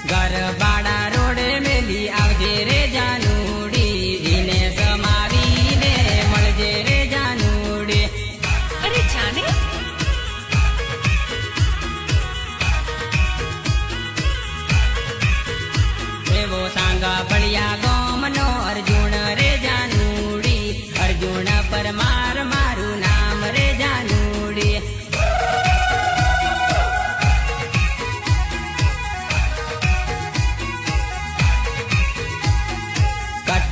ગરબાડા રોડે મેલી આવજે રે જાનુડી, એને સમાવીને મળજે રે જાનુડી. અરે જાને એવો સાંગા બળિયા ગોમનો અર્જુન રે જાનુડી, અર્જુન પરમાર મારું નામ રે જાનુડી.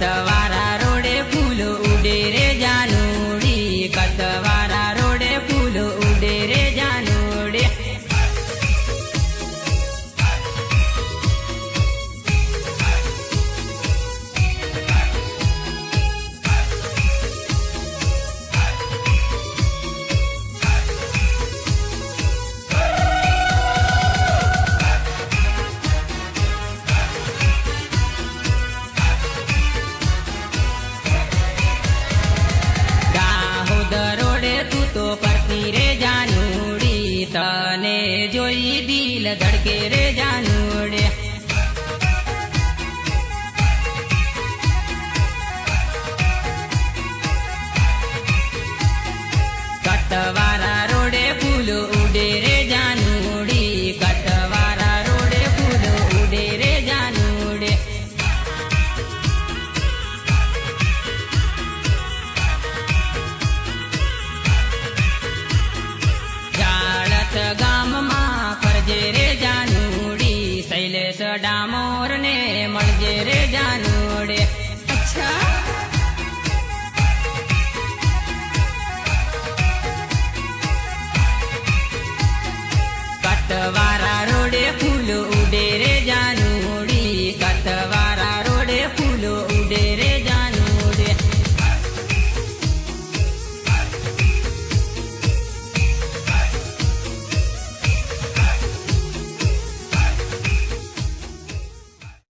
કતવારા રોડે ફૂલ ઉડે રે જાનુડી, કતવારા રોડે ફૂલ ઉડે રે જાનુડી. દરોડે તું તો પરતી રે જાનુડી, તને જોઈ દિલ ધડકે રે જાનુડે. કતવારા રોડે ફૂલ ઉડે રે જાનુડી, કતવારા રોડે ફૂલ ઉડે રે જાનુડે. ગામમાં ફરજે રે જાનુડી, શૈલેષ ડામોર ને